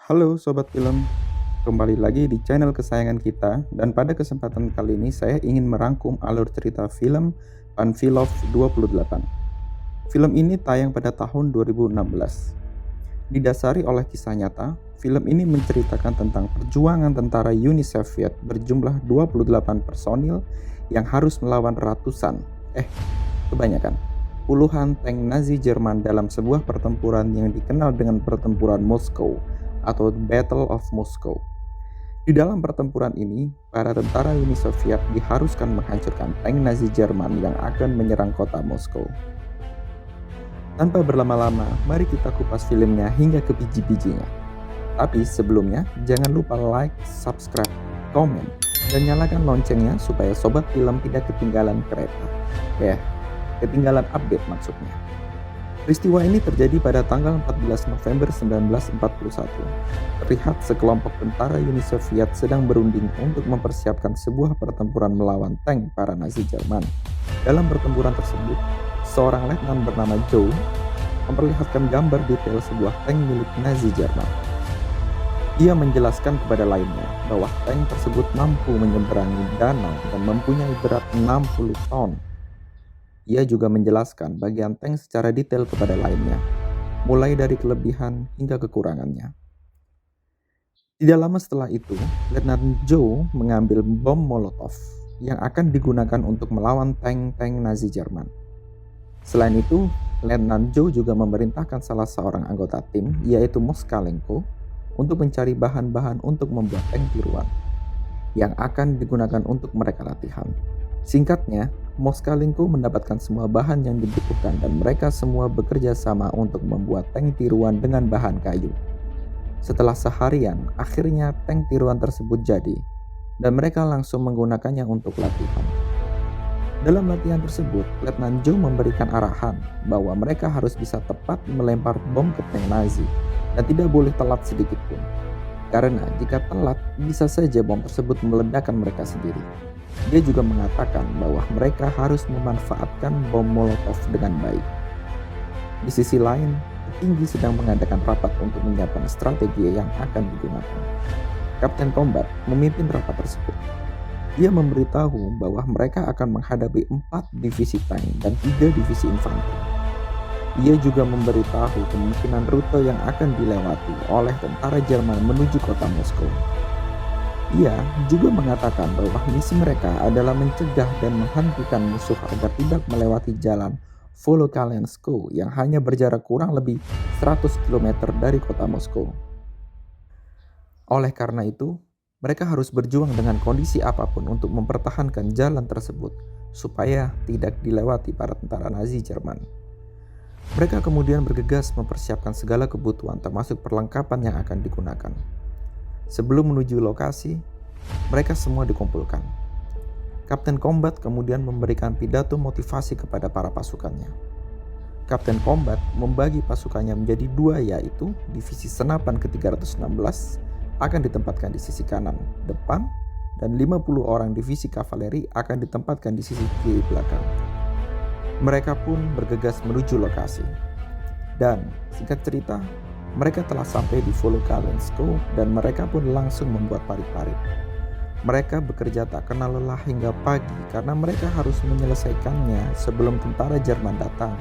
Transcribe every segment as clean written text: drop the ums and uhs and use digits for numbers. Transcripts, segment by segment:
Halo Sobat Film, kembali lagi di channel kesayangan kita dan pada kesempatan kali ini saya ingin merangkum alur cerita film Panfilov 28. Film ini tayang pada tahun 2016. Didasari oleh kisah nyata, film ini menceritakan tentang perjuangan tentara Uni Soviet berjumlah 28 personil yang harus melawan kebanyakan puluhan tank Nazi Jerman dalam sebuah pertempuran yang dikenal dengan Pertempuran Moskow atau Battle of Moscow. Di dalam pertempuran ini, para tentara Uni Soviet diharuskan menghancurkan tank Nazi Jerman yang akan menyerang kota Moskow. Tanpa berlama-lama, mari kita kupas filmnya hingga ke biji-bijinya. Tapi sebelumnya, jangan lupa like, subscribe, komen, dan nyalakan loncengnya supaya Sobat Film tidak ketinggalan kereta. Ketinggalan update maksudnya. Peristiwa ini terjadi pada tanggal 14 November 1941. Terlihat sekelompok tentara Uni Soviet sedang berunding untuk mempersiapkan sebuah pertempuran melawan tank para Nazi Jerman. Dalam pertempuran tersebut, seorang letnan bernama Joe memperlihatkan gambar detail sebuah tank milik Nazi Jerman. Ia menjelaskan kepada lainnya bahwa tank tersebut mampu menyeberangi danau dan mempunyai berat 60 ton. Ia juga menjelaskan bagian tank secara detail kepada lainnya, mulai dari kelebihan hingga kekurangannya. Tidak lama setelah itu, Letnan Joe mengambil bom Molotov yang akan digunakan untuk melawan tank-tank Nazi Jerman. Selain itu, Letnan Joe juga memerintahkan salah seorang anggota tim, yaitu Moskalenko, untuk mencari bahan-bahan untuk membuat tank tiruan yang akan digunakan untuk mereka latihan. Singkatnya, Moskalenko mendapatkan semua bahan yang dibutuhkan dan mereka semua bekerja sama untuk membuat tank tiruan dengan bahan kayu. Setelah seharian, akhirnya tank tiruan tersebut jadi dan mereka langsung menggunakannya untuk latihan. Dalam latihan tersebut, Letnan Joe memberikan arahan bahwa mereka harus bisa tepat melempar bom ke tank Nazi dan tidak boleh telat sedikit pun. Karena jika telat, bisa saja bom tersebut meledakkan mereka sendiri. Dia juga mengatakan bahwa mereka harus memanfaatkan bom Molotov dengan baik. Di sisi lain, petinggi sedang mengadakan rapat untuk menyiapkan strategi yang akan digunakan. Kapten Combat memimpin rapat tersebut. Dia memberitahu bahwa mereka akan menghadapi 4 divisi tank dan 3 divisi infanteri. Ia juga memberitahu kemungkinan rute yang akan dilewati oleh tentara Jerman menuju kota Moskow. Ia juga mengatakan bahwa misi mereka adalah mencegah dan menghentikan musuh agar tidak melewati jalan Volokalensko yang hanya berjarak kurang lebih 100 km dari kota Moskow. Oleh karena itu, mereka harus berjuang dengan kondisi apapun untuk mempertahankan jalan tersebut supaya tidak dilewati para tentara Nazi Jerman. Mereka kemudian bergegas mempersiapkan segala kebutuhan termasuk perlengkapan yang akan digunakan. Sebelum menuju lokasi, mereka semua dikumpulkan. Kapten Combat kemudian memberikan pidato motivasi kepada para pasukannya. Kapten Combat membagi pasukannya menjadi 2, yaitu divisi senapan ke-316 akan ditempatkan di sisi kanan depan dan 50 orang divisi kavaleri akan ditempatkan di sisi kiri belakang. Mereka pun bergegas menuju lokasi. Dan singkat cerita, mereka telah sampai di Volokalensko dan mereka pun langsung membuat parit-parit. Mereka bekerja tak kenal lelah hingga pagi karena mereka harus menyelesaikannya sebelum tentara Jerman datang.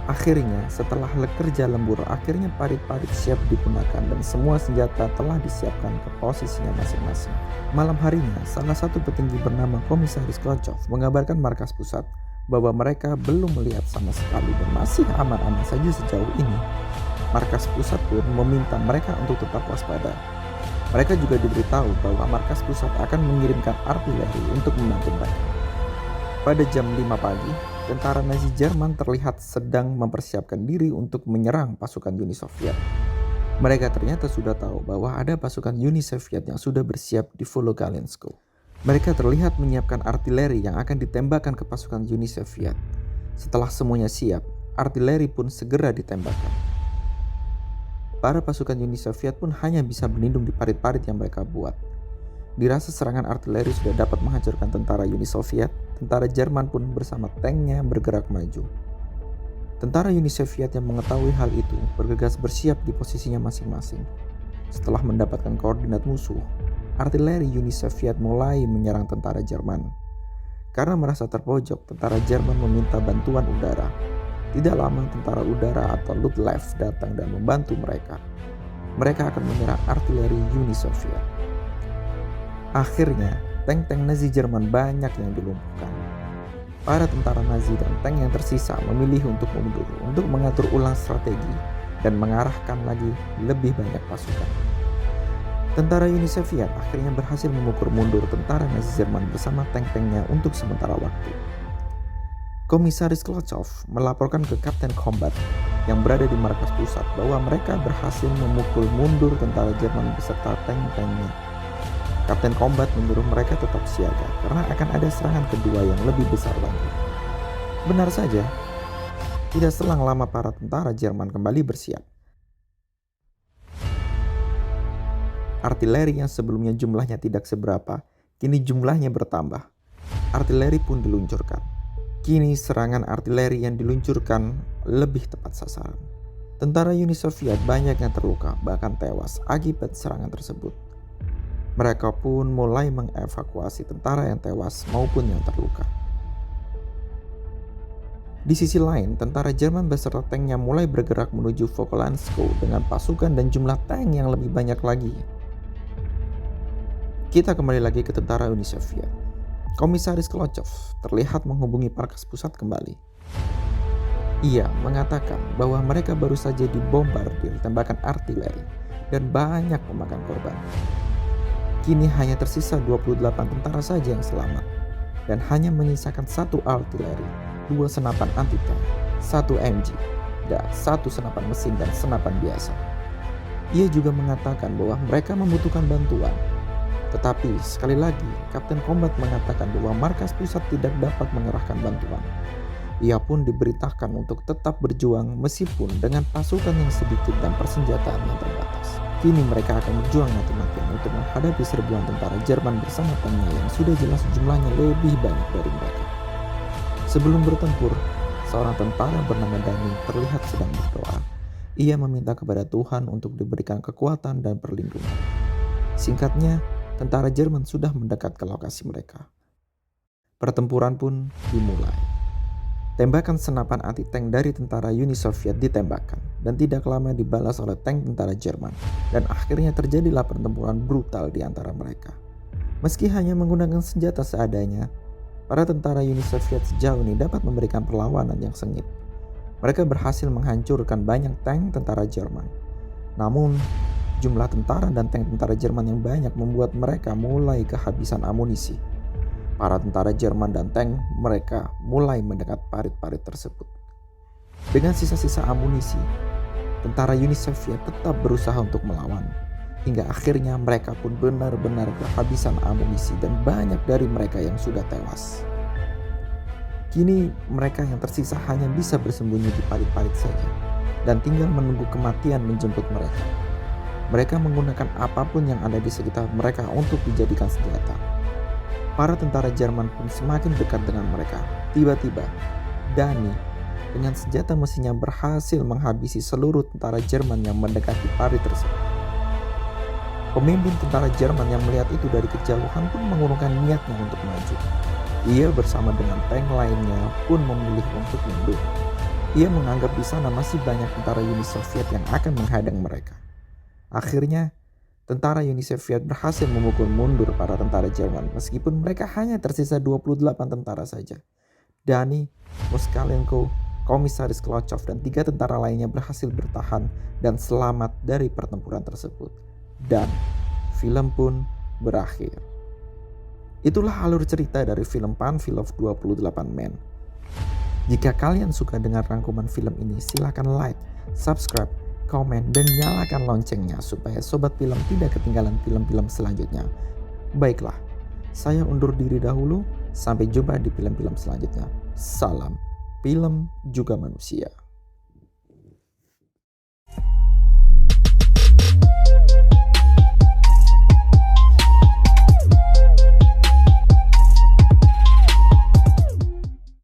Akhirnya, setelah kerja lembur, akhirnya parit-parit siap digunakan dan semua senjata telah disiapkan ke posisinya masing-masing. Malam harinya, salah satu petinggi bernama Komisaris Klochov mengabarkan markas pusat bahwa mereka belum melihat sama sekali dan masih aman-aman saja sejauh ini. Markas pusat pun meminta mereka untuk tetap waspada. Mereka juga diberitahu bahwa markas pusat akan mengirimkan artileri untuk membantu mereka. Pada jam 5 pagi, tentara Nazi Jerman terlihat sedang mempersiapkan diri untuk menyerang pasukan Uni Soviet. Mereka ternyata sudah tahu bahwa ada pasukan Uni Soviet yang sudah bersiap di Volokalensko. Mereka terlihat menyiapkan artileri yang akan ditembakkan ke pasukan Uni Soviet. Setelah semuanya siap, artileri pun segera ditembakkan. Para pasukan Uni Soviet pun hanya bisa berlindung di parit-parit yang mereka buat. Dirasa serangan artileri sudah dapat menghancurkan tentara Uni Soviet, tentara Jerman pun bersama tanknya bergerak maju. Tentara Uni Soviet yang mengetahui hal itu bergegas bersiap di posisinya masing-masing. Setelah mendapatkan koordinat musuh, artileri Uni Soviet mulai menyerang tentara Jerman. Karena merasa terpojok, tentara Jerman meminta bantuan udara. Tidak lama tentara udara atau Luftwaffe datang dan membantu mereka. Mereka akan menyerang artileri Uni Soviet. Akhirnya, tank-tank Nazi Jerman banyak yang dilumpuhkan. Para tentara Nazi dan tank yang tersisa memilih untuk mundur untuk mengatur ulang strategi dan mengarahkan lagi lebih banyak pasukan. Tentara Uni Soviet akhirnya berhasil memukul mundur tentara Nazi Jerman bersama tank-tanknya untuk sementara waktu. Komisaris Klotchov melaporkan ke Kapten Combat yang berada di markas pusat bahwa mereka berhasil memukul mundur tentara Jerman beserta tank-tanknya. Kapten Combat menyuruh mereka tetap siaga karena akan ada serangan kedua yang lebih besar lagi. Benar saja, tidak selang lama para tentara Jerman kembali bersiap. Artileri yang sebelumnya jumlahnya tidak seberapa, kini jumlahnya bertambah. Artileri pun diluncurkan. Kini serangan artileri yang diluncurkan lebih tepat sasaran. Tentara Uni Soviet banyak yang terluka, bahkan tewas akibat serangan tersebut. Mereka pun mulai mengevakuasi tentara yang tewas maupun yang terluka. Di sisi lain, tentara Jerman beserta tanknya mulai bergerak menuju Falklandsko dengan pasukan dan jumlah tank yang lebih banyak lagi. Kita kembali lagi ke tentara Uni Soviet. Komisaris Klotchov terlihat menghubungi markas pusat kembali. Ia mengatakan bahwa mereka baru saja dibombardir tembakan artileri dan banyak memakan korban. Kini hanya tersisa 28 tentara saja yang selamat dan hanya menyisakan 1 artileri, 2 senapan anti-tank, 1 MG, dan 1 senapan mesin dan senapan biasa. Ia juga mengatakan bahwa mereka membutuhkan bantuan. Tetapi sekali lagi, Kapten Combat mengatakan bahwa markas pusat tidak dapat mengerahkan bantuan. Ia pun diberitakan untuk tetap berjuang meskipun dengan pasukan yang sedikit dan persenjataan yang terbatas. Kini mereka akan berjuang mati-matian untuk menghadapi serbuan tentara Jerman bersama tanknya yang sudah jelas jumlahnya lebih banyak dari mereka. Sebelum bertempur, seorang tentara bernama Dani terlihat sedang berdoa. Ia meminta kepada Tuhan untuk diberikan kekuatan dan perlindungan. Singkatnya, tentara Jerman sudah mendekat ke lokasi mereka. Pertempuran pun dimulai. Tembakan senapan anti-tank dari tentara Uni Soviet ditembakkan dan tidak lama dibalas oleh tank tentara Jerman dan akhirnya terjadilah pertempuran brutal di antara mereka. Meski hanya menggunakan senjata seadanya, para tentara Uni Soviet sejauh ini dapat memberikan perlawanan yang sengit. Mereka berhasil menghancurkan banyak tank tentara Jerman. Namun, jumlah tentara dan tank tentara Jerman yang banyak membuat mereka mulai kehabisan amunisi. Para tentara Jerman dan tank mereka mulai mendekat parit-parit tersebut. Dengan sisa-sisa amunisi, tentara Uni Soviet tetap berusaha untuk melawan. Hingga akhirnya mereka pun benar-benar kehabisan amunisi dan banyak dari mereka yang sudah tewas. Kini mereka yang tersisa hanya bisa bersembunyi di parit-parit saja dan tinggal menunggu kematian menjemput mereka. Mereka menggunakan apapun yang ada di sekitar mereka untuk dijadikan senjata. Para tentara Jerman pun semakin dekat dengan mereka. Tiba-tiba, Dani dengan senjata mesinnya berhasil menghabisi seluruh tentara Jerman yang mendekati parit tersebut. Pemimpin tentara Jerman yang melihat itu dari kejauhan pun mengurungkan niatnya untuk maju. Ia bersama dengan tank lainnya pun memilih untuk mundur. Ia menganggap di sana masih banyak tentara Uni Soviet yang akan menghadang mereka. Akhirnya, tentara Uni Soviet berhasil memukul mundur para tentara Jerman meskipun mereka hanya tersisa 28 tentara saja. Dani, Moskalenko, Komisaris Klotchov dan 3 tentara lainnya berhasil bertahan dan selamat dari pertempuran tersebut. Dan film pun berakhir. Itulah alur cerita dari film Panfilov 28 Men. Jika kalian suka dengan rangkuman film ini, silakan like, subscribe, komen, dan nyalakan loncengnya supaya Sobat Film tidak ketinggalan film-film selanjutnya. Baiklah, saya undur diri dahulu. Sampai jumpa di film-film selanjutnya. Salam, film juga manusia.